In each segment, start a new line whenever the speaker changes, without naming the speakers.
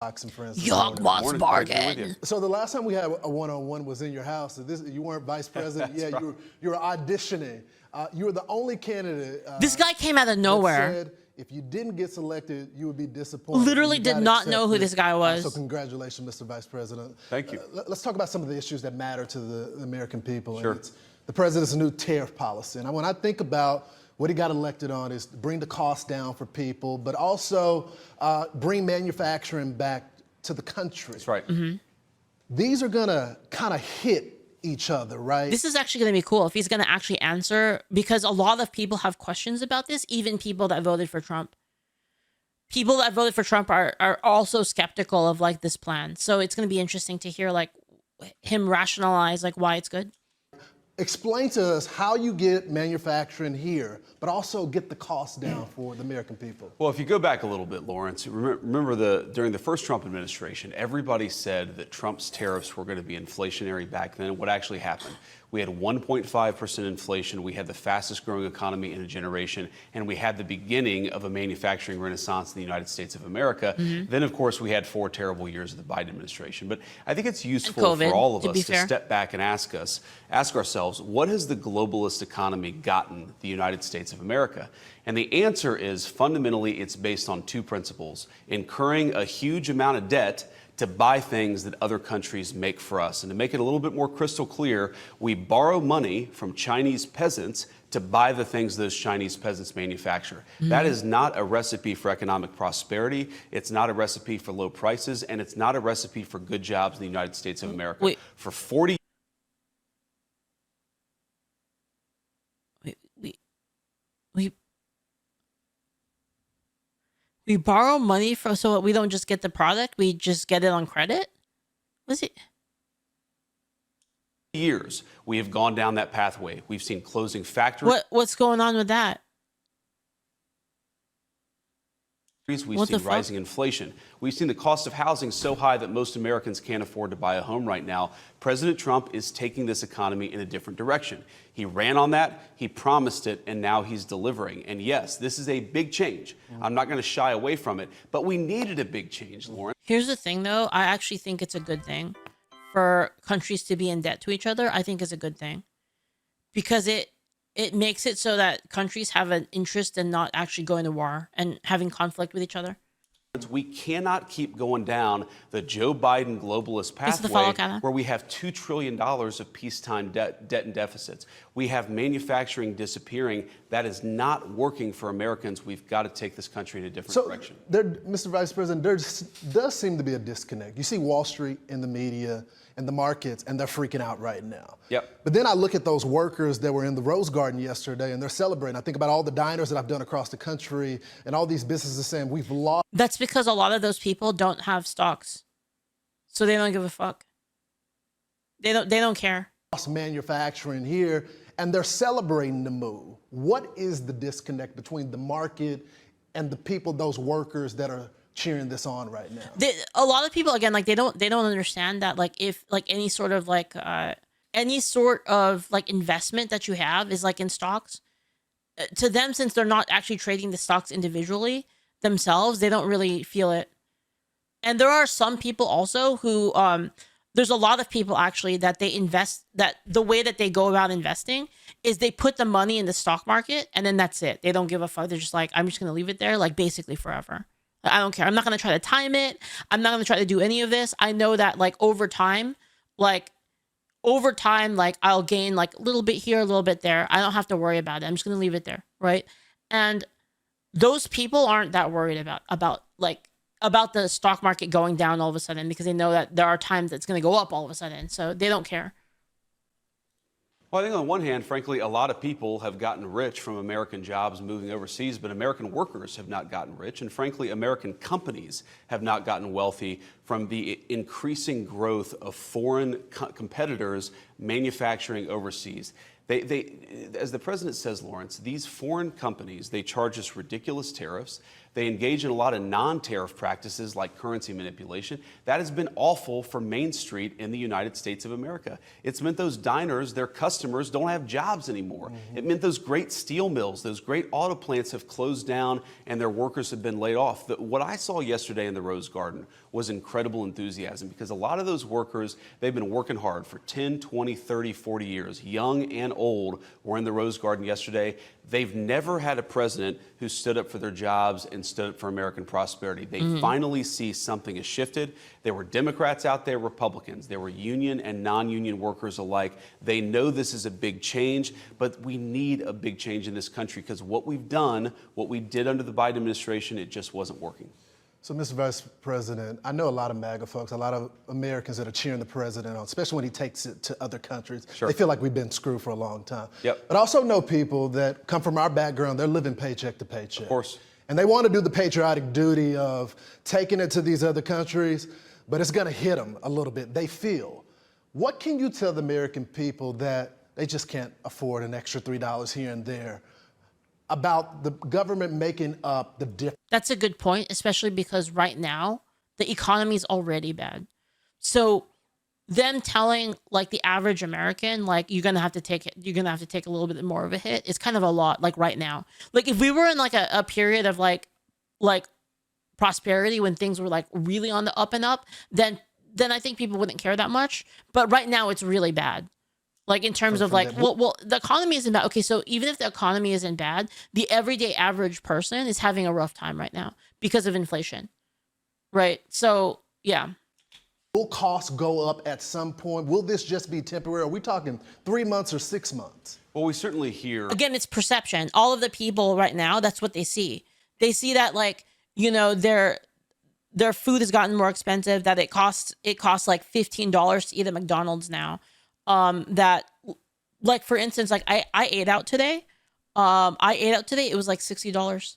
And friends.
Yogmoth's bargain.
So the last time we had a one-on-one was in your house. So you weren't vice president. Yeah, right. you were auditioning. You were the only candidate.
This guy came out of nowhere.
That said, if you didn't get selected, you would be disappointed.
Literally did not know who this guy was.
So congratulations, Mr. Vice President.
Thank you.
Let's talk about some of the issues that matter to the American people.
Sure.
And it's the president's new tariff policy. And when I think about what he got elected on is to bring the cost down for people, but also bring manufacturing back to the country.
That's right.
Mm-hmm.
These are gonna kind of hit each other, right?
This is actually gonna be cool if he's gonna actually answer, because a lot of people have questions about this, even people that voted for Trump. People that voted for Trump are also skeptical of like this plan. So it's gonna be interesting to hear like him rationalize like why it's good.
Explain to us how you get manufacturing here, but also get the cost down for the American people.
Well, if you go back a little bit, Lawrence, remember during the first Trump administration, everybody said that Trump's tariffs were going to be inflationary back then. What actually happened? We had 1.5% inflation. We had the fastest growing economy in a generation, and we had the beginning of a manufacturing renaissance in the United States of America. Mm-hmm. Then, of course, we had 4 terrible years of the Biden administration. But I think it's useful for all of us to step back and ask ourselves, what has the globalist economy gotten the United States of America? And the answer is fundamentally it's based on 2 principles: incurring a huge amount of debt to buy things that other countries make for us. And to make it a little bit more crystal clear, we borrow money from Chinese peasants to buy the things those Chinese peasants manufacture. Mm-hmm. That is not a recipe for economic prosperity. It's not a recipe for low prices, and it's not a recipe for good jobs in the United States of America.
Wait.
For 40
We borrow money from, so we don't just get the product, we just get it on credit? Was it?
years, we have gone down that pathway. We've seen closing factories.
What's going on with that?
We've seen rising inflation. We've seen the cost of housing so high that most Americans can't afford to buy a home right now. President Trump is taking this economy in a different direction. He ran on that, he promised it, and now he's delivering. And yes, this is a big change. I'm not going to shy away from it, but we needed a big change, Lauren.
Here's the thing, though. I actually think it's a good thing for countries to be in debt to each other. I think it's a good thing because it makes it so that countries have an interest in not actually going to war and having conflict with each other.
We cannot keep going down the Joe Biden globalist pathway where we have $2 trillion of peacetime debt and deficits. We have manufacturing disappearing. That is not working for Americans. We've got to take this country in a different direction.
Mr. Vice President, there does seem to be a disconnect. You see Wall Street in the media and the markets, and they're freaking out right now.
Yep.
But then I look at those workers that were in the Rose Garden yesterday, and they're celebrating. I think about all the diners that I've done across the country, and all these businesses saying we've lost.
That's because a lot of those people don't have stocks, so they don't give a fuck. They don't care.
Manufacturing here, and they're celebrating the move. What is the disconnect between the market and the people, those workers that are cheering this on right now?
A lot of people, again, like they don't understand that like if like any sort of investment that you have is like in stocks, to them, since they're not actually trading the stocks individually themselves, they don't really feel it. And there are some people also who there's a lot of people actually that they invest, that the way that they go about investing is they put the money in the stock market and then that's it. They don't give a fuck. They're just like, I'm just gonna leave it there like basically forever. I don't care. I'm not going to try to time it. I'm not going to try to do any of this. I know that like over time, like I'll gain like a little bit here, a little bit there. I don't have to worry about it. I'm just going to leave it there. Right. And those people aren't that worried about the stock market going down all of a sudden, because they know that there are times that's going to go up all of a sudden. So they don't care.
Well, I think on one hand, frankly, a lot of people have gotten rich from American jobs moving overseas, but American workers have not gotten rich. And frankly, American companies have not gotten wealthy from the increasing growth of foreign competitors manufacturing overseas. They, as the president says, Lawrence, these foreign companies, they charge us ridiculous tariffs. They engage in a lot of non-tariff practices like currency manipulation. That has been awful for Main Street in the United States of America. It's meant those diners, their customers, don't have jobs anymore. It meant those great steel mills, those great auto plants have closed down and their workers have been laid off. What I saw yesterday in the Rose Garden was incredible enthusiasm, because a lot of those workers, they've been working hard for 10, 20, 30, 40 years. Young and old were in the Rose Garden yesterday. They've never had a president who stood up for their jobs and stood up for American prosperity. They finally see something has shifted. There were Democrats out there, Republicans. There were union and non-union workers alike. They know this is a big change, but we need a big change in this country, because what we've done, what we did under the Biden administration, it just wasn't working.
So, Mr. Vice President, I know a lot of MAGA folks, a lot of Americans that are cheering the president on, especially when he takes it to other countries.
Sure.
They feel like we've been screwed for a long time.
Yep.
But I also know people that come from our background, they're living paycheck to paycheck.
Of course.
And they want to do the patriotic duty of taking it to these other countries, but it's going to hit them a little bit, they feel. What can you tell the American people that they just can't afford an extra $3 here and there about the government making up the difference?
That's a good point, especially because right now the economy is already bad. So them telling like the average American, like you're gonna have to take a little bit more of a hit, it's kind of a lot. Like right now, like if we were in like a period of like prosperity when things were like really on the up and up, then I think people wouldn't care that much. But right now it's really bad. Like in terms of like, well, the economy isn't bad. Okay, so even if the economy isn't bad, the everyday average person is having a rough time right now because of inflation, right? So yeah.
Will costs go up at some point? Will this just be temporary? Are we talking 3 months or 6 months?
Well, we certainly hear.
Again, it's perception. All of the people right now, that's what they see. They see that like, you know, their food has gotten more expensive, that it costs like $15 to eat at McDonald's now. That like, for instance, like I ate out today. It was like $60.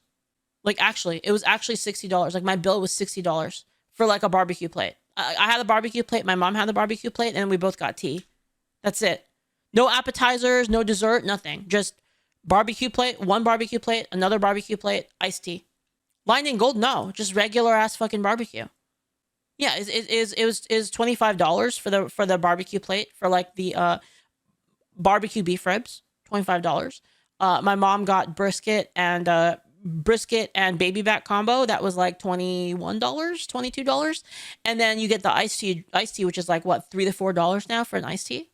Like actually, it was actually $60. Like my bill was $60 for like a barbecue plate. I had a barbecue plate. My mom had the barbecue plate, and we both got tea. That's it. No appetizers, no dessert, nothing. Just barbecue plate, one barbecue plate, another barbecue plate, iced tea. Lined in gold? No, just regular ass fucking barbecue. Yeah, it was $25 for the barbecue plate for like the barbecue beef ribs. $25. My mom got brisket and baby back combo. That was like $21, $22. And then you get the iced tea, which is like what, $3 to $4 now for an iced tea.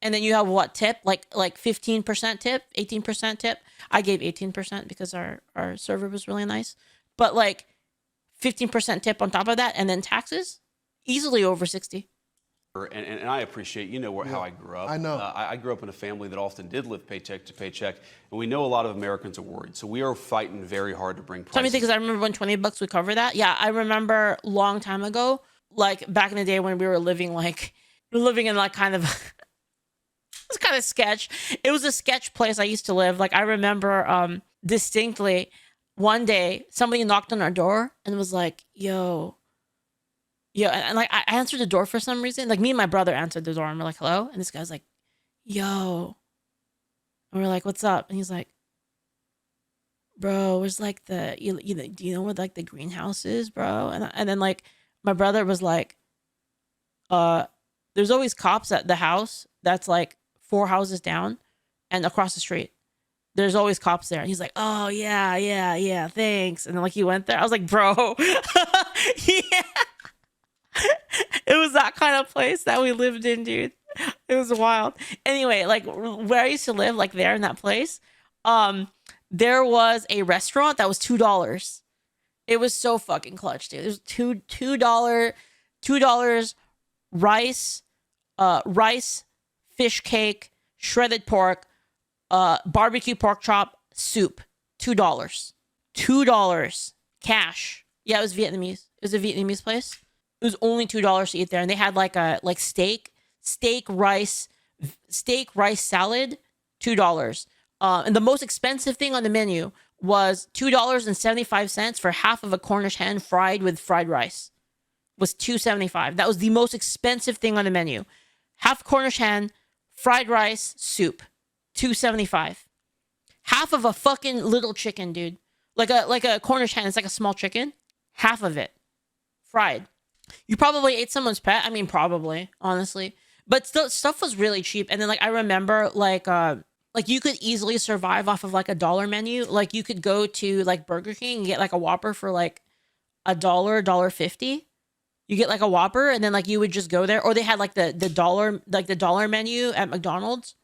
And then you have what tip, like 15% tip, 18% tip. I gave 18% because our server was really nice. But like 15% tip on top of that, and then taxes, easily over 60.
And I appreciate, how I grew up.
I know.
I grew up in a family that often did live paycheck to paycheck, and we know a lot of Americans are worried. So we are fighting very hard to bring prices.
So I mean, because I remember when $20 would cover that. Yeah, I remember a long time ago, like back in the day when we were living in like kind of, it was kind of sketch. It was a sketch place I used to live. Like I remember distinctly one day somebody knocked on our door and was like, yo, and like I answered the door for some reason. Like me and my brother answered the door and we're like, hello? And this guy's like, yo. And we're like, what's up? And he's like, bro, where's like do you know what like the greenhouse is, bro? And then like my brother was like, there's always cops at the house that's like 4 houses down and across the street. There's always cops there. And he's like, oh yeah, thanks. And then like he went there. I was like, bro, yeah. It was that kind of place that we lived in, dude. It was wild. Anyway, like where I used to live, like there in that place, there was a restaurant that was $2. It was so fucking clutch, dude. It was $2 rice, fish cake, shredded pork, barbecue pork chop, soup. $2 cash. Yeah, it was Vietnamese. It was a Vietnamese place. It was only $2 to eat there, and they had like steak rice salad, $2. And the most expensive thing on the menu was $2.75 for half of a Cornish hen fried with fried rice. Was $2.75. That was the most expensive thing on the menu. Half Cornish hen, fried rice, soup, $2.75. Half of a fucking little chicken, dude. like a Cornish hen. It's like a small chicken, half of it fried. You probably ate someone's pet. I mean, probably, honestly. But still, stuff was really cheap. And then like I remember like you could easily survive off of like a dollar menu. Like you could go to like Burger King and get like a Whopper for like $1.50. You get like a Whopper, and then like you would just go there, or they had like the dollar menu at McDonald's,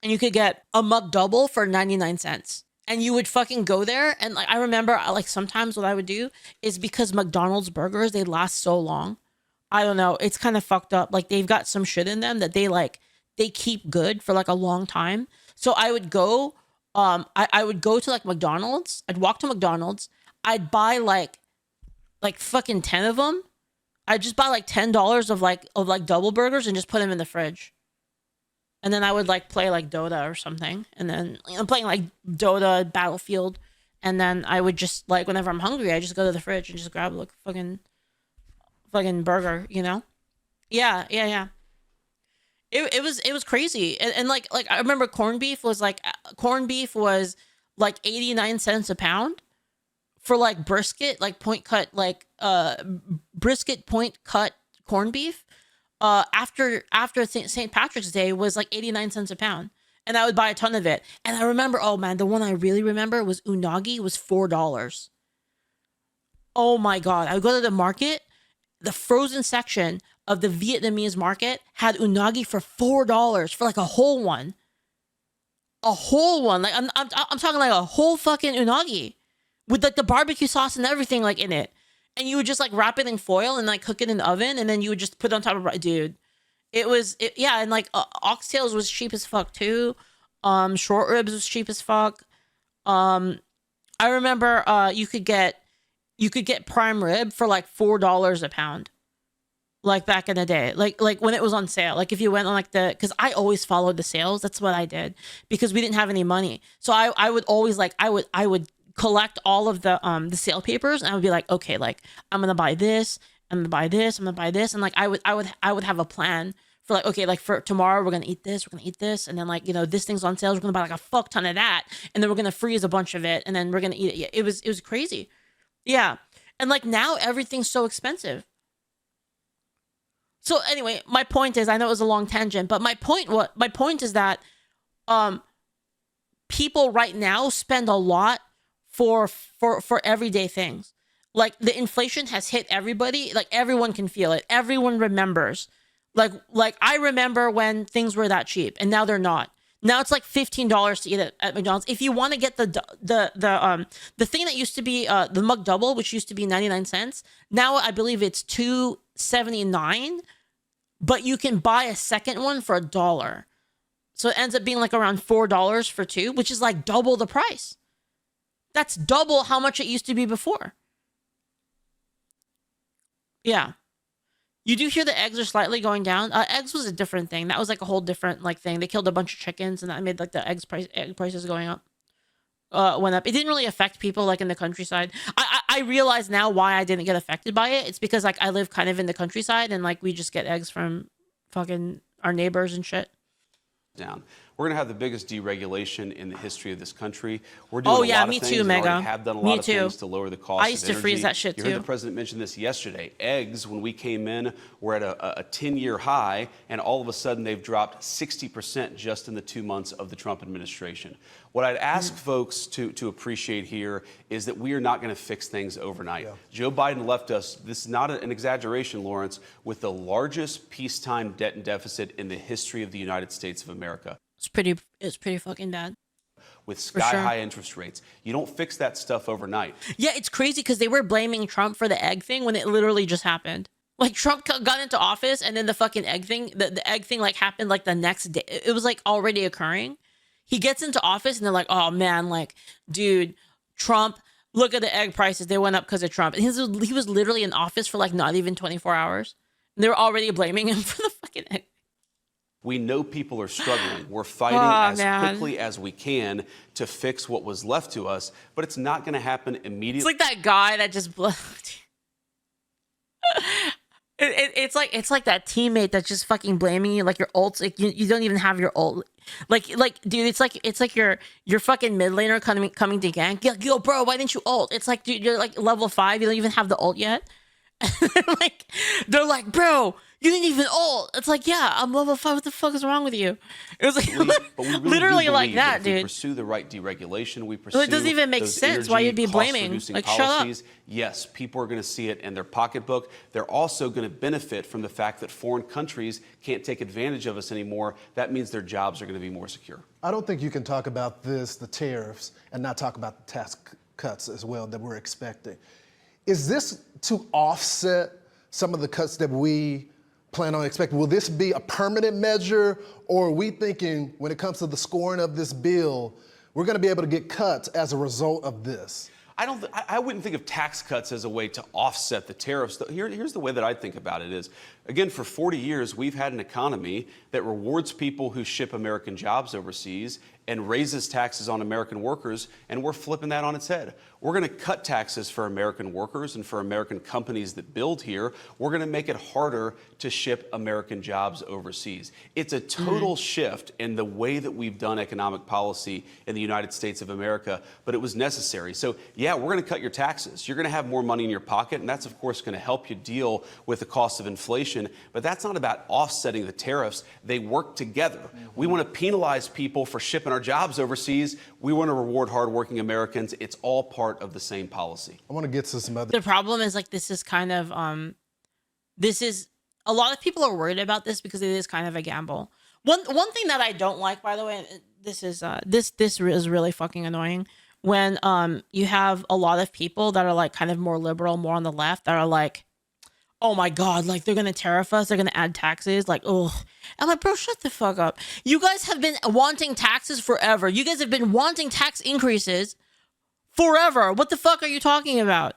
and you could get a McDouble for 99 cents. And you would fucking go there, and like I remember like sometimes what I would do is, because McDonald's burgers, they last so long. I don't know, it's kind of fucked up. Like they've got some shit in them that they keep good for like a long time. So I would go I would go to like McDonald's. I'd walk to McDonald's. I'd buy like fucking 10 of them. I'd just buy like $10 of like double burgers and just put them in the fridge. And then I would like play like Dota or something. And then I'm playing like Dota, Battlefield. And then I would just like, whenever I'm hungry, I just go to the fridge and just grab like fucking burger, you know? Yeah. It was crazy. And like I remember corned beef was like 89 cents a pound for like brisket, like brisket point cut corned beef. After St. Patrick's Day was like 89 cents a pound, and I would buy a ton of it. And I remember, oh man, the one I really remember was unagi was $4. Oh my god, I would go to the market, the frozen section of the Vietnamese market had unagi for $4 for like a whole one. Like I'm talking like a whole fucking unagi with like the barbecue sauce and everything like in it. And you would just like wrap it in foil and like cook it in the oven, and then you would just put it on top of, dude. Yeah, and like oxtails was cheap as fuck too. Short ribs was cheap as fuck. I remember you could get prime rib for like $4 a pound. Like back in the day, like when it was on sale. Like if you went on like because I always followed the sales. That's what I did, because we didn't have any money. So I would always like I would collect all of the sale papers, and I would be like, okay, like I'm gonna buy this, I'm gonna buy this, I'm gonna buy this, and like I would have a plan for like, okay, like for tomorrow we're gonna eat this, and then like, you know, this thing's on sale, we're gonna buy like a fuck ton of that, and then we're gonna freeze a bunch of it, and then we're gonna eat it. Yeah, it was crazy. Yeah. And like now everything's so expensive. So anyway, my point is, I know it was a long tangent, but my point is that people right now spend a lot for everyday things. Like the inflation has hit everybody. Like everyone can feel it. Everyone remembers. Like I remember when things were that cheap, and now they're not. Now it's like $15 to eat at McDonald's. If you want to get the thing that used to be the McDouble, which used to be 99 cents, now I believe it's $2.79, but you can buy a second one for $1. So it ends up being like around $4 for two, which is like double the price. That's double how much it used to be before. Yeah. You do hear the eggs are slightly going down. Eggs was a different thing. That was like a whole different like thing. They killed a bunch of chickens, and that made like the egg prices going up. Went up. It didn't really affect people like in the countryside. I realize now why I didn't get affected by it. It's because like I live kind of in the countryside, and like we just get eggs from fucking our neighbors and shit.
Down. We're going to have the biggest deregulation in the history of this country. We're doing a lot of things.
Too, Mega.
We already have done a lot of things to lower the cost of energy.
I used to freeze that shit too.
You heard the president mention this yesterday. Eggs, when we came in, were at a 10-year high, and all of a sudden they've dropped 60% just in the 2 months of the Trump administration. What I'd ask folks to appreciate here is that we are not going to fix things overnight. Yeah. Joe Biden left us, this is not an exaggeration, Lawrence, with the largest peacetime debt and deficit in the history of the United States of America.
It's pretty fucking bad.
With sky-high interest rates. You don't fix that stuff overnight.
Yeah, it's crazy because they were blaming Trump for the egg thing when it literally just happened. Like Trump got into office, and then the fucking egg thing, the egg thing like happened like the next day. It was like already occurring. He gets into office, and they're like, oh man, like, dude, Trump, look at the egg prices. They went up because of Trump. And he was literally in office for like not even 24 hours. And they were already blaming him for the fucking egg.
We know people are struggling. We're fighting quickly as we can to fix what was left to us, but it's not going to happen immediately.
It's like that guy that just It's like that teammate that's just fucking blaming you, like your ults. Like you don't even have your ult. Like dude, it's like your fucking mid laner coming to gank. Yo, bro, why didn't you ult? It's like, dude, you're like level 5. You don't even have the ult yet. they're like, bro, you didn't even ult. It's like, yeah, I'm level 5. What the fuck is wrong with you? It was like
But we really
literally
do
like
believe
that,
if we
dude.
pursue the right deregulation, we pursue
Well, it doesn't even make
those
sense why you'd be
energy
blaming.
cost-reducing
Like, shut up.
policies. Yes, people are going to see it in their pocketbook. They're also going to benefit from the fact that foreign countries can't take advantage of us anymore. That means their jobs are going to be more secure.
I don't think you can talk about this, the tariffs, and not talk about the tax cuts as well that we're expecting. Is this to offset some of the cuts that we plan on expecting? Will this be a permanent measure, or are we thinking when it comes to the scoring of this bill, we're going to be able to get cuts as a result of this?
I wouldn't think of tax cuts as a way to offset the tariffs. Here's the way that I think about it is, again, for 40 years, we've had an economy that rewards people who ship American jobs overseas and raises taxes on American workers, and we're flipping that on its head. We're going to cut taxes for American workers and for American companies that build here. We're going to make it harder to ship American jobs overseas. It's a total shift in the way that we've done economic policy in the United States of America, but it was necessary. So, yeah, we're going to cut your taxes. You're going to have more money in your pocket, and that's, of course, going to help you deal with the cost of inflation, but that's not about offsetting the tariffs. They work together. We want to penalize people for shipping our jobs overseas. We want to reward hardworking Americans. It's all part of the same policy.
I want to get to some other.
The problem is, like, this is kind of this is a lot of people are worried about this because it is kind of a gamble. One thing that I don't like, by the way, this is really fucking annoying when you have a lot of people that are like kind of more liberal, more on the left, that are like, oh my God, like they're gonna tariff us, they're gonna add taxes, like, oh. I'm like, bro, shut the fuck up. You guys have been wanting taxes forever. You guys have been wanting tax increases forever. What the fuck are you talking about?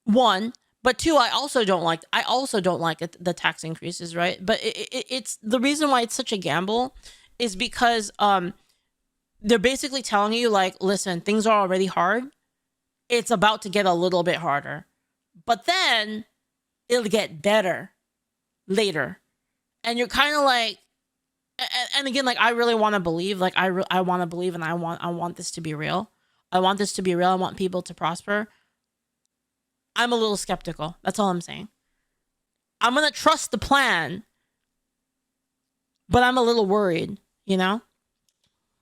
One, but two, I also don't like the tax increases, right? But it's the reason why it's such a gamble is because they're basically telling you, like, listen, things are already hard. It's about to get a little bit harder, but then it'll get better later. And you're kind of like, and again, like, I really want to believe, like, I want to believe, and I want this to be real. I want this to be real. I want people to prosper. I'm a little skeptical. That's all I'm saying. I'm going to trust the plan, but I'm a little worried, you know?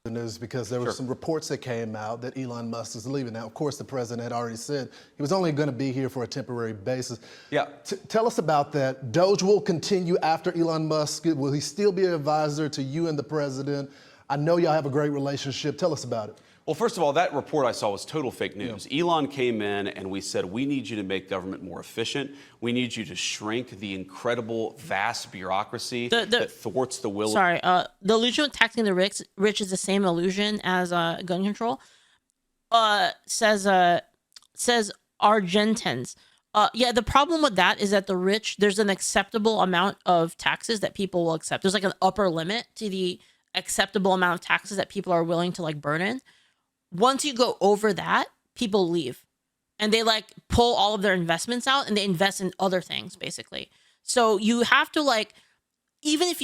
The news because there were some reports that came out that Elon Musk is leaving. Now, of course, the president had already said he was only going to be here for a temporary basis.
Yeah.
Tell us about that. Doge will continue after Elon Musk. Will he still be an advisor to you and the president? I know y'all have a great relationship. Tell us about it.
Well, first of all, that report I saw was total fake news. Yeah. Elon came in and we said, we need you to make government more efficient. We need you to shrink the incredible, vast bureaucracy that thwarts the will.
Sorry, the illusion of taxing the rich is the same illusion as gun control. Says Argentins. Yeah, the problem with that is that the rich, there's an acceptable amount of taxes that people will accept. There's like an upper limit to the acceptable amount of taxes that people are willing to like burn in. Once you go over that, people leave and they like pull all of their investments out and they invest in other things, basically. So you have to, like, even if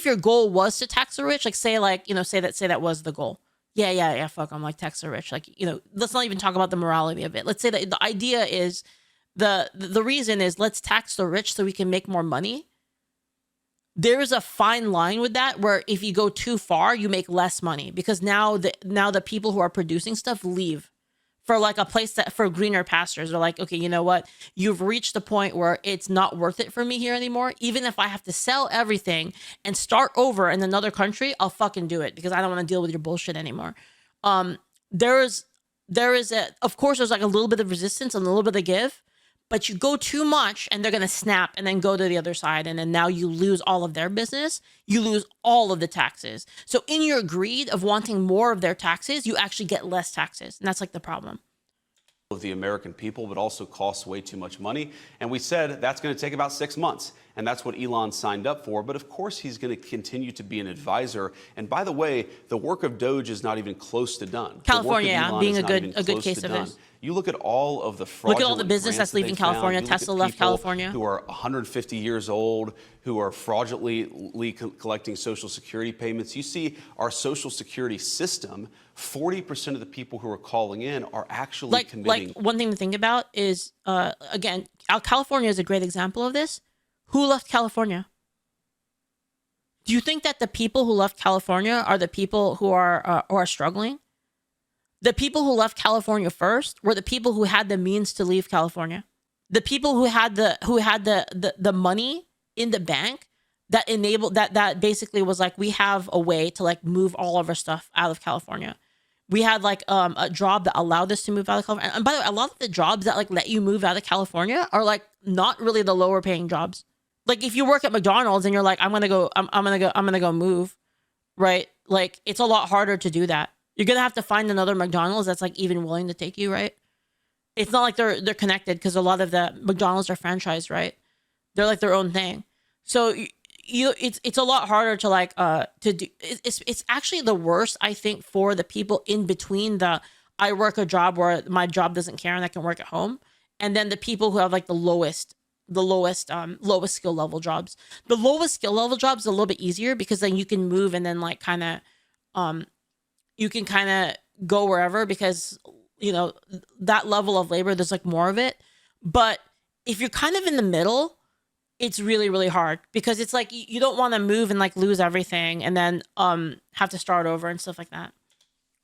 your goal was to tax the rich, like say that was the goal. Yeah, fuck, I'm like, tax the rich. Like, you know, let's not even talk about the morality of it. Let's say that the idea is the reason is let's tax the rich so we can make more money. There is a fine line with that where if you go too far, you make less money because now the people who are producing stuff leave for like a place for greener pastures. They're like, okay, you know what? You've reached the point where it's not worth it for me here anymore. Even if I have to sell everything and start over in another country, I'll fucking do it because I don't want to deal with your bullshit anymore. There is of course, there's like a little bit of resistance and a little bit of give. But you go too much and they're going to snap and then go to the other side. And then now you lose all of their business. You lose all of the taxes. So in your greed of wanting more of their taxes, you actually get less taxes. And that's like the problem.
Of the American people, but also costs way too much money. And we said that's going to take about 6 months. And that's what Elon signed up for. But of course, he's going to continue to be an advisor. And by the way, the work of Doge is not even close to done.
California, being a good case of it.
You look at all of the
Look
fraudulent
at all the business
grants
that's
that they
leaving
found.
California.
You look at
Tesla left
people
California.
who are 150 years old, who are fraudulently collecting Social Security payments. You see our Social Security system, 40% of the people who are calling in are actually committing.
Like one thing to think about is, again, California is a great example of this. Who left California? Do you think that the people who left California are the people who are struggling? The people who left California first were the people who had the means to leave California. The people who had the money in the bank that enabled that basically was like, we have a way to like move all of our stuff out of California. We had like a job that allowed us to move out of California. And by the way, a lot of the jobs that like let you move out of California are like not really the lower paying jobs. Like if you work at McDonald's and you're like, I'm gonna go move, right? Like it's a lot harder to do that. You're gonna have to find another McDonald's that's like even willing to take you, right? It's not like they're connected because a lot of the McDonald's are franchised, right? They're like their own thing. So it's a lot harder to like to do. It's actually the worst, I think, for the people in between the I work a job where my job doesn't care and I can work at home, and then the people who have like the lowest skill level jobs. The lowest skill level jobs are a little bit easier because then you can move and then like kind of you can kind of go wherever because you know that level of labor there's like more of it. But if you're kind of in the middle, it's really, really hard because it's like you don't want to move and like lose everything and then have to start over and stuff like that.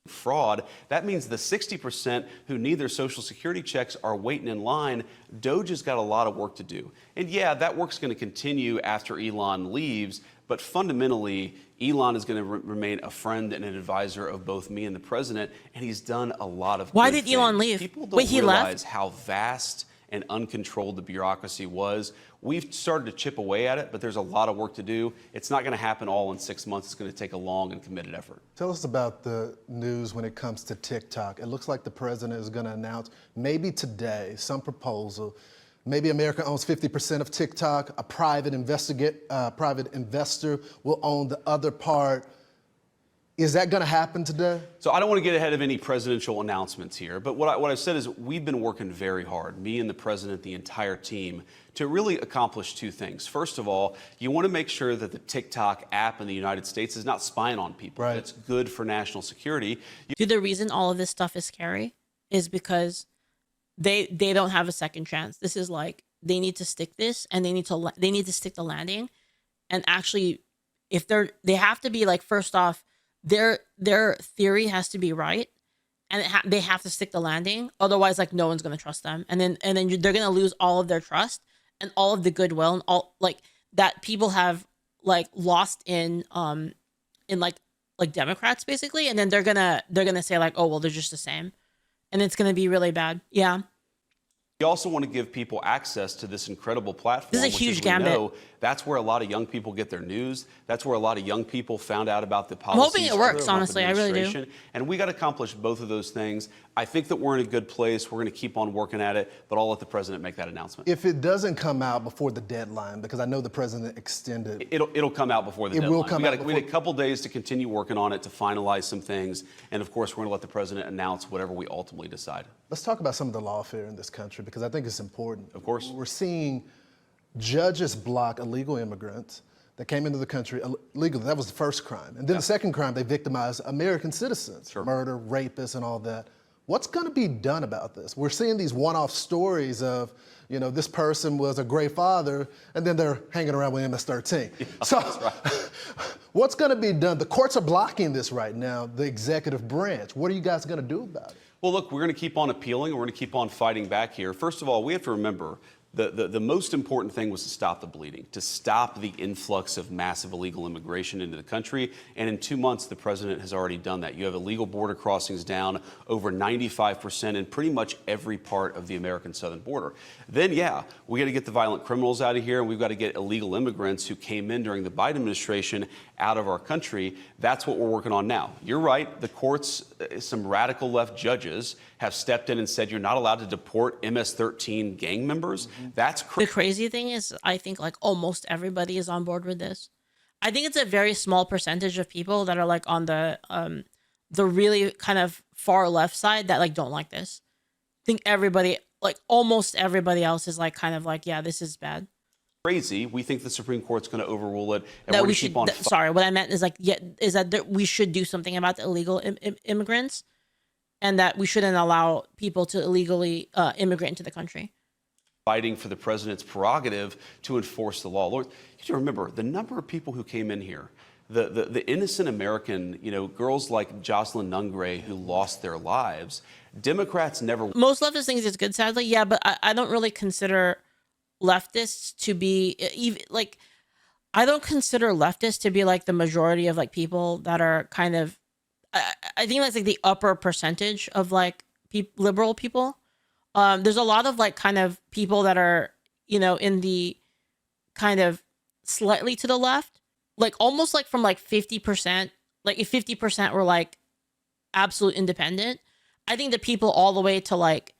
Fraud, that means the 60% who need their Social Security checks are waiting in line. Doge has got a lot of work to do. And yeah, that work's going to continue after Elon leaves, but fundamentally, Elon is going to remain a friend and an advisor of both me and the president, and he's done a lot of
Why
good
did Elon
things.
leave?
People don't
Wait, he
realize
left?
how vast and uncontrolled the bureaucracy was. We've started to chip away at it, but there's a lot of work to do. It's not going to happen all in 6 months. It's going to take a long and committed effort.
Tell us about the news when it comes to TikTok. It looks like the president is going to announce maybe today some proposal. Maybe America owns 50% of TikTok. A private investor will own the other part. Is that going to happen today?
So I don't want to get ahead of any presidential announcements here, but what I've said is we've been working very hard, me and the president, the entire team, to really accomplish two things. First of all, you want to make sure that the TikTok app in the United States is not spying on people.
Right.
It's good for national security.
Dude, the reason all of this stuff is scary is because they don't have a second chance. This is like they need to stick this and they need to stick the landing, and actually, if they have to be like first off. Their theory has to be right, and they have to stick the landing. Otherwise, like no one's gonna trust them, and then they're gonna lose all of their trust and all of the goodwill and all like that people have like lost in like Democrats basically, and then they're gonna say like, oh well, they're just the same, and it's gonna be really bad. Yeah.
We also want to give people access to this incredible platform.
This is a
which,
huge
as we
gambit.
know, that's where a lot of young people get their news. That's where a lot of young people found out about the policies.
hoping it works,
of the Trump
honestly. I really do.
administration. And we got to accomplish both of those things. I think that we're in a good place. We're going to keep on working at it, but I'll let the president make that announcement.
If it doesn't come out before the deadline, because I know the president extended.
It'll come out before the deadline.
Will come out
we had a couple days to continue working on it to finalize some things. And of course, we're going to let the president announce whatever we ultimately decide.
Let's talk about some of the lawfare in this country because I think it's important.
Of course.
We're seeing judges block illegal immigrants that came into the country illegally. That was the first crime. And then the second crime, they victimized American citizens, murder, rapists, and all that. What's going to be done about this? We're seeing these one-off stories of, you know, this person was a great father, and then they're hanging around with MS-13.
Yeah,
so
that's right.
what's going to be done? The courts are blocking this right now, the executive branch. What are you guys going to do about it?
Well, look, we're going to keep on appealing, and we're going to keep on fighting back here. First of all, we have to remember the most important thing was to stop the bleeding, to stop the influx of massive illegal immigration into the country. And in 2 months, the president has already done that. You have illegal border crossings down over 95% in pretty much every part of the American southern border. Then, yeah, we got to get the violent criminals out of here, and we've got to get illegal immigrants who came in during the Biden administration out of our country. That's what we're working on now. You're right. The courts, some radical left judges have stepped in and said you're not allowed to deport MS-13 gang members. That's
The crazy thing is, I think like almost everybody is on board with this. I think it's a very small percentage of people that are like on the really kind of far left side that like don't like this. think everybody, like almost everybody else, is like kind of like, yeah, this is bad.
Crazy. We think the Supreme Court's going to overrule it, and
That
we're
we
going to
should.
keep on.
Sorry, what I meant is like, yeah, is that we should do something about the illegal immigrants, and that we shouldn't allow people to illegally immigrate into the country.
Fighting for the president's prerogative to enforce the law. Lord, you have to remember the number of people who came in here, the innocent American, girls like Jocelyn Nungray who lost their lives. Democrats never.
Most leftists think it's good, sadly, yeah, but I don't really consider leftists to be even like. I don't consider leftists to be like the majority of like people that are kind of. I think that's like the upper percentage of like liberal people. There's a lot of like kind of people that are, in the kind of slightly to the left, like almost like from like 50%, like if 50% were like absolute independent, I think the people all the way to like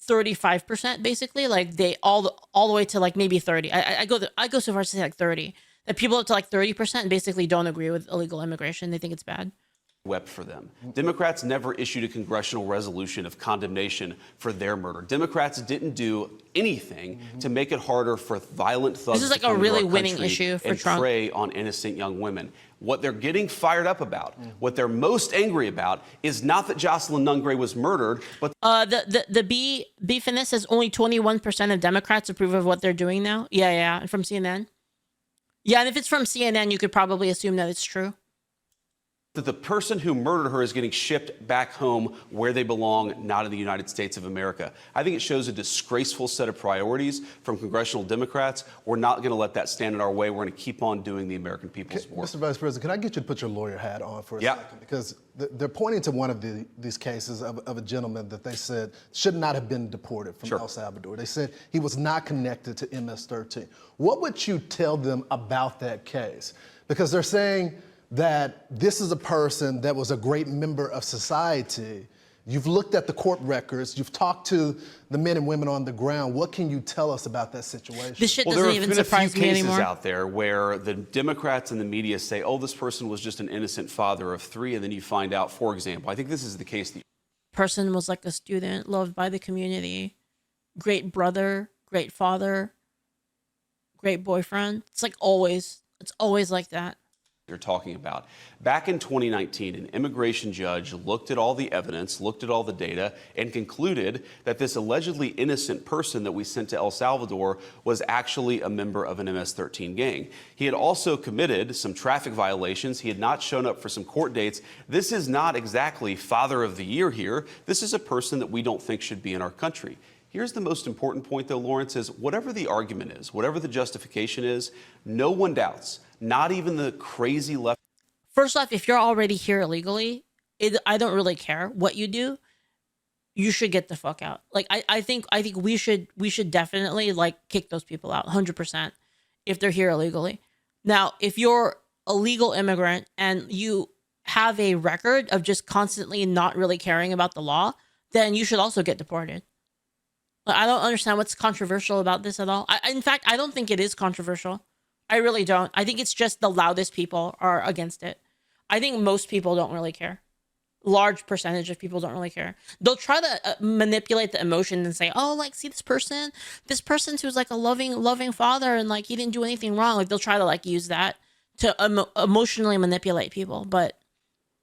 35%, basically, like they all the way to like maybe 30. I go so far as to say like 30. That people up to like 30% basically don't agree with illegal immigration. They think it's bad.
Wept for them. Democrats never issued a congressional resolution of condemnation for their murder. Democrats didn't do anything to make it harder for violent thugs.
This is like
to
a
come into
really
our
winning
country
issue for
and
Trump.
prey on innocent young women. What they're getting fired up about, what they're most angry about, is not that Jocelyn Nungray was murdered, but
the beef in this says only 21% of Democrats approve of what they're doing now. Yeah, from CNN. Yeah, and if it's from CNN, you could probably assume that it's true.
that the person who murdered her is getting shipped back home where they belong, not in the United States of America. I think it shows a disgraceful set of priorities from congressional Democrats. We're not going to let that stand in our way. We're going to keep on doing the American people's work.
Mr. Vice President, can I get you to put your lawyer hat on for a
Yeah.
second? Because they're pointing to one of these cases of a gentleman that they said should not have been deported from
Sure.
El Salvador. They said he was not connected to MS-13. What would you tell them about that case? Because they're saying that this is a person that was a great member of society. You've looked at the court records. You've talked to the men and women on the ground. What can you tell us about that situation?
This shit
Well,
doesn't
there
even
have been a
surprise
few
me
cases
anymore.
out there where the Democrats and the media say, oh, this person was just an innocent father of three, and then you find out, for example, I think this is the case that
Person was like a student, loved by the community, great brother, great father, great boyfriend. It's always like that.
you're talking about. Back in 2019, an immigration judge looked at all the evidence, looked at all the data, and concluded that this allegedly innocent person that we sent to El Salvador was actually a member of an MS-13 gang. He had also committed some traffic violations. He had not shown up for some court dates. This is not exactly Father of the Year here. This is a person that we don't think should be in our country. Here's the most important point, though, Lawrence, is whatever the argument is, whatever the justification is, no one doubts, not even the crazy left.
First off, if you're already here illegally, I don't really care what you do. You should get the fuck out. Like I think we should definitely like kick those people out 100% if they're here illegally. Now, if you're a legal immigrant and you have a record of just constantly not really caring about the law, then you should also get deported. I don't understand what's controversial about this at all. In fact, I don't think it is controversial. I really don't. I think it's just the loudest people are against it. I think most people don't really care. Large percentage of people don't really care. They'll try to manipulate the emotion and say, oh, like, see this person who's like a loving father and like he didn't do anything wrong. Like they'll try to like use that to emotionally manipulate people. But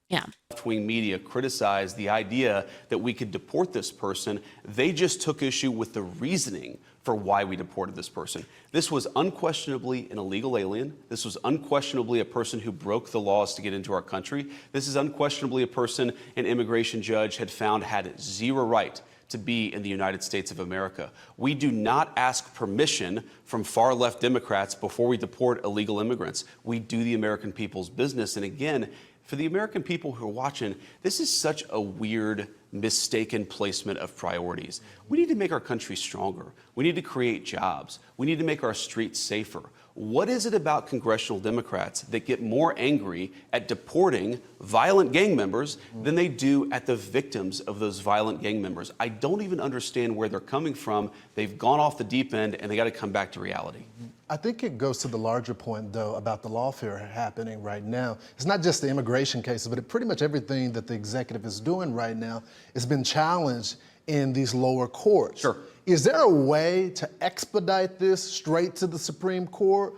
yeah.
Left-wing media criticized the idea that we could deport this person. They just took issue with the reasoning for why we deported this person. This was unquestionably an illegal alien. This was unquestionably a person who broke the laws to get into our country. This is unquestionably a person an immigration judge had found had zero right to be in the United States of America. We do not ask permission from far-left Democrats before we deport illegal immigrants. We do the American people's business. And again, for the American people who are watching, this is such a weird, mistaken placement of priorities. We need to make our country stronger. We need to create jobs. We need to make our streets safer. What is it about congressional Democrats that get more angry at deporting violent gang members than they do at the victims of those violent gang members? I don't even understand where they're coming from. They've gone off the deep end and they got to come back to reality.
I think it goes to the larger point, though, about the lawfare happening right now. It's not just the immigration cases, but pretty much everything that the executive is doing right now has been challenged in these lower courts.
Sure.
Is there a way to expedite this straight to the Supreme Court?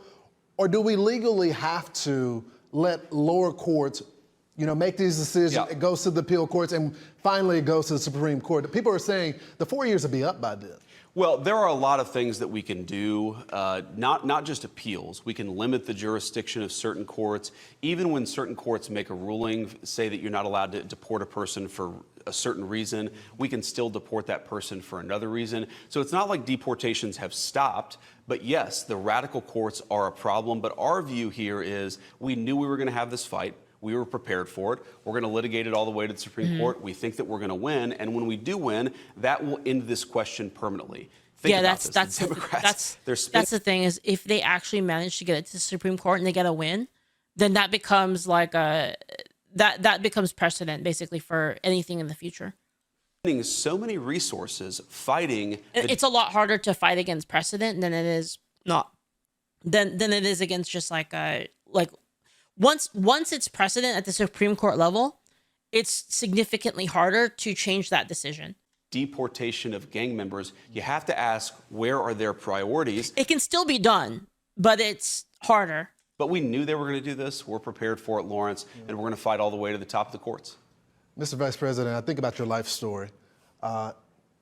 Or do we legally have to let lower courts, make these decisions?
Yeah.
It goes to the appeal courts, and finally it goes to the Supreme Court. People are saying the 4 years will be up by then.
Well, there are a lot of things that we can do, not just appeals. We can limit the jurisdiction of certain courts. Even when certain courts make a ruling, say that you're not allowed to deport a person for a certain reason, we can still deport that person for another reason. So it's not like deportations have stopped. But yes, the radical courts are a problem. But our view here is we knew we were going to have this fight. We were prepared for it. We're going to litigate it all the way to the Supreme Court. We think that we're going to win. And when we do win, that will end this question permanently. Think about this.
That's
The Democrats, they're
that's the thing is if they actually manage to get it to the Supreme Court and they get a win, then that becomes like that becomes precedent basically for anything in the future.
spending so many resources fighting.
It's a lot harder to fight against precedent than it is not than it is against just like once it's precedent at the Supreme Court level, it's significantly harder to change that decision.
Deportation of gang members, you have to ask, where are their priorities?
It can still be done, but it's harder.
But we knew they were going to do this. We're prepared for it, Lawrence, and we're going to fight all the way to the top of the courts.
Mr. Vice President, I think about your life story.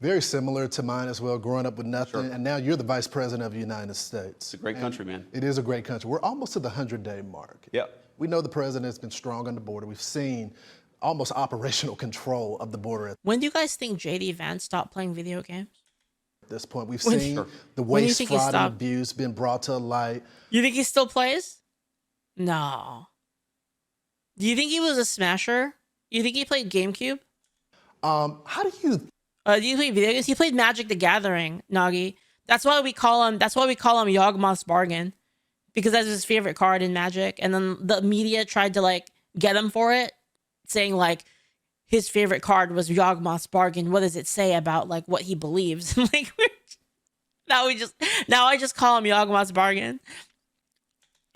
Very similar to mine as well, growing up with nothing, and now you're the Vice President of the United States.
It's a great country, man.
It is a great country. We're almost to the 100-day mark.
Yep.
We know the president's been strong on the border. We've seen almost operational control of the border at
When do you guys think JD Vance stopped playing video games?
this point. We've
When-
seen
Sure.
the
When do you
waste,
think he
fraud, and
stopped?
abuse being brought to light.
You think he still plays? No. Do you think he was a smasher? You think he played GameCube?
How do you
Do you play video games? He played Magic the Gathering, Nagi. That's why we call him Yawgmoth's Bargain. Because that's his favorite card in Magic. And then the media tried to like get him for it, saying like his favorite card was Yawgmoth's Bargain. What does it say about like what he believes? Like now I just call him Yawgmoth's Bargain.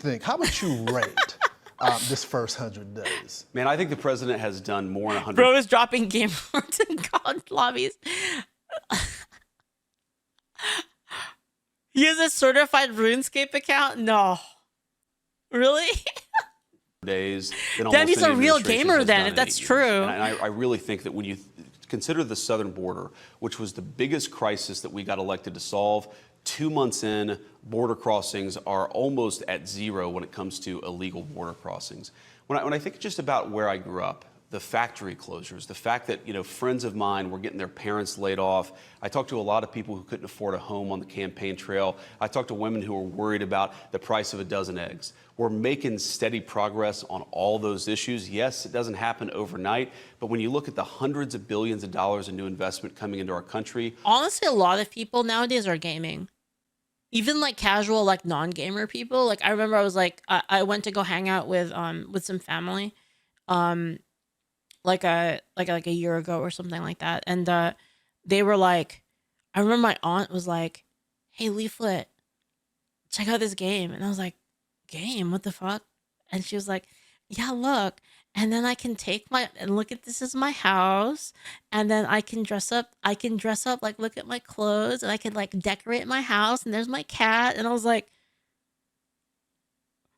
think? How would you rate this first 100 days?
Man, I think the president has done more in 100.
Bro is dropping game cards in college lobbies. He has a certified RuneScape account? No. Really?
days than
Then
almost
he's
any
a real
administration
gamer
has
then,
done
if
in
that's
8 years.
true.
And I really think that when you consider the southern border, which was the biggest crisis that we got elected to solve, 2 months in, border crossings are almost at zero when it comes to illegal border crossings. When I think just about where I grew up, the factory closures, the fact that friends of mine were getting their parents laid off. I talked to a lot of people who couldn't afford a home on the campaign trail. I talked to women who were worried about the price of a dozen eggs. We're making steady progress on all those issues. Yes, it doesn't happen overnight, but when you look at the hundreds of billions of dollars in new investment coming into our country.
Honestly, a lot of people nowadays are gaming. Even like casual, like non-gamer people. Like I remember I was like, I went to go hang out with some family. Like a year ago or something like that. And they were like, I remember my aunt was like, hey, Leaflit, check out this game. And I was like, game? What the fuck? And she was like, yeah, look. And then I can look at this is my house. And then I can dress up, like look at my clothes. And I can like decorate my house. And there's my cat. And I was like,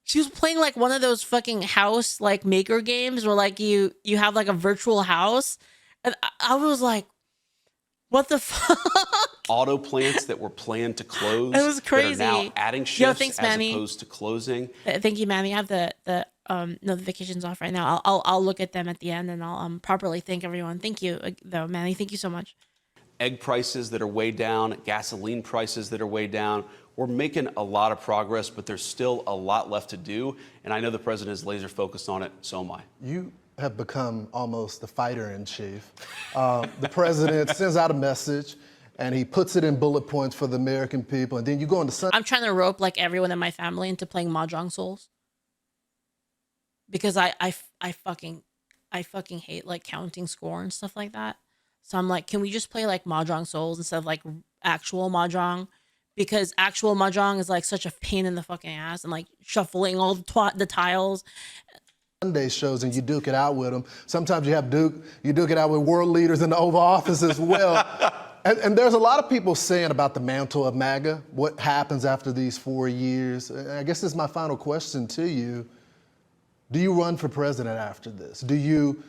she was playing like one of those fucking house like maker games where like you have like a virtual house. And I was like, what the fuck?
Auto plants that were planned to close.
It was crazy.
That are now adding shifts
thanks,
as
Manny.
opposed to closing.
Thank you, Manny. I have the notifications off right now. I'll look at them at the end and I'll properly thank everyone. Thank you though, Manny. Thank you so much.
Egg prices that are way down, gasoline prices that are way down. We're making a lot of progress, but there's still a lot left to do. And I know the president is laser focused on it. So am I.
You have become almost the fighter in chief. The president sends out a message and he puts it in bullet points for the American people. And then you go into Sunday.
I'm trying to rope like everyone in my family into playing Mahjong Souls. Because I fucking hate like counting score and stuff like that. So I'm like, can we just play like Mahjong Souls instead of like actual Mahjong? Because actual Mahjong is like such a pain in the fucking ass and like shuffling all the tiles.
Sunday shows and you duke it out with them. Sometimes you duke it out with world leaders in the Oval Office as well. And there's a lot of people saying about the mantle of MAGA, what happens after these 4 years. I guess this is my final question to you. Do you run for president after this? Do you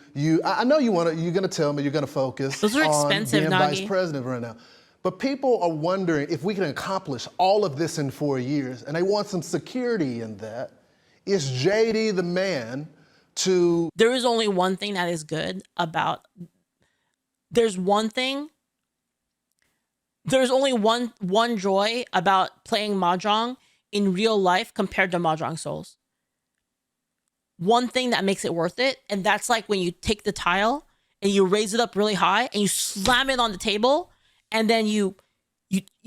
I know you're gonna tell me you're gonna focus
Those are expensive,
on being
Nagi.
vice president right now. But people are wondering if we can accomplish all of this in 4 years, and they want some security in that. Is JD the man to...
There is only one thing that is good about, there's only one joy about playing Mahjong in real life compared to Mahjong Souls. One thing that makes it worth it, and that's like when you take the tile and you raise it up really high and you slam it on the table, and then you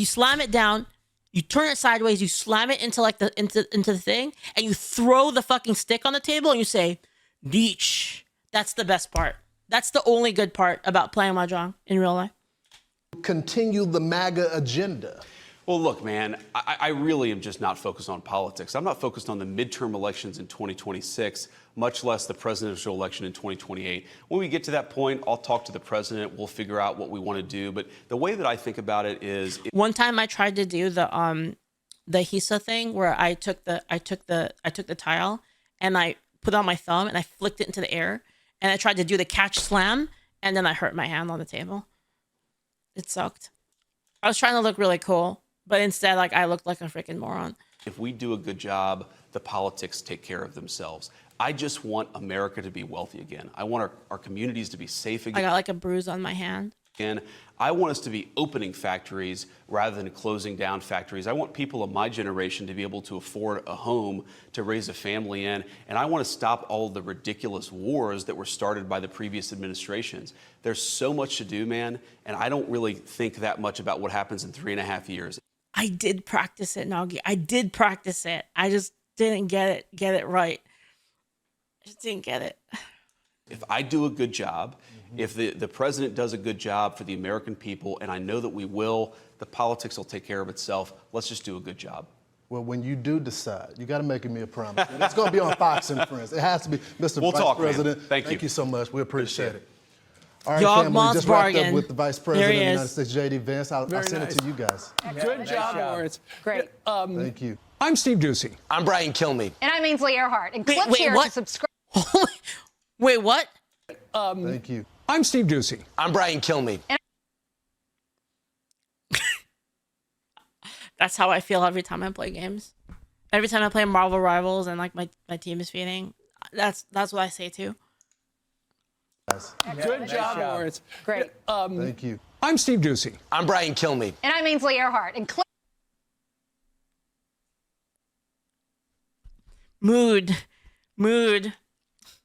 slam it down, you turn it sideways, you slam it into like into the thing, and you throw the fucking stick on the table and you say, "Deech." That's the best part. That's the only good part about playing Mahjong in real life.
continue the MAGA agenda?
Well, look, man, I really am just not focused on politics. I'm not focused on the midterm elections in 2026, much less the presidential election in 2028. When we get to that point, I'll talk to the president. We'll figure out what we want to do. But the way that I think about it is,
one time I tried to do the HISA thing where I took the tile and I put it on my thumb and I flicked it into the air and I tried to do the catch slam and then I hurt my hand on the table. It sucked. I was trying to look really cool, but instead, like, I looked like a freaking moron.
if we do a good job, the politics take care of themselves. I just want America to be wealthy again. I want our communities to be safe again.
I got like a bruise on my hand.
I want us to be opening factories rather than closing down factories. I want people of my generation to be able to afford a home to raise a family in. And I want to stop all of the ridiculous wars that were started by the previous administrations. There's so much to do, man. And I don't really think that much about what happens in 3.5 years.
I did practice it, Nagi. I did practice it. I just didn't get it right. I just didn't get it.
If I do a good job, if the president does a good job for the American people, and I know that we will, the politics will take care of itself. Let's just do a good job.
Well, when you do decide, you got to make me a promise. It's going to be on Fox and Friends. It has to be. Mr.
We'll
Vice
talk,
President,
man. Thank you
so much. We appreciate it. All right,
Dog
family,
Moss
just wrapped
bargain.
up with the Vice President of the
There he
United
is.
States, JD Vance. I'll send it to you guys.
Good job, Lawrence.
Great.
Thank you.
I'm Steve Ducey.
I'm Brian Kilmeade.
And I'm Ainsley Earhart. And
Wait,
click
wait,
here
what?
to subscribe.
Wait, what?
Thank you.
I'm Steve Ducey.
I'm Brian Kilmeade.
That's how I feel every time I play games. Every time I play Marvel Rivals and like my team is feeding, that's what I say too.
Guys.
Good job, Lawrence.
Great.
Thank you.
I'm Steve Ducey.
I'm Brian Kilmeade.
And I'm Ainsley Earhart. And click
Mood.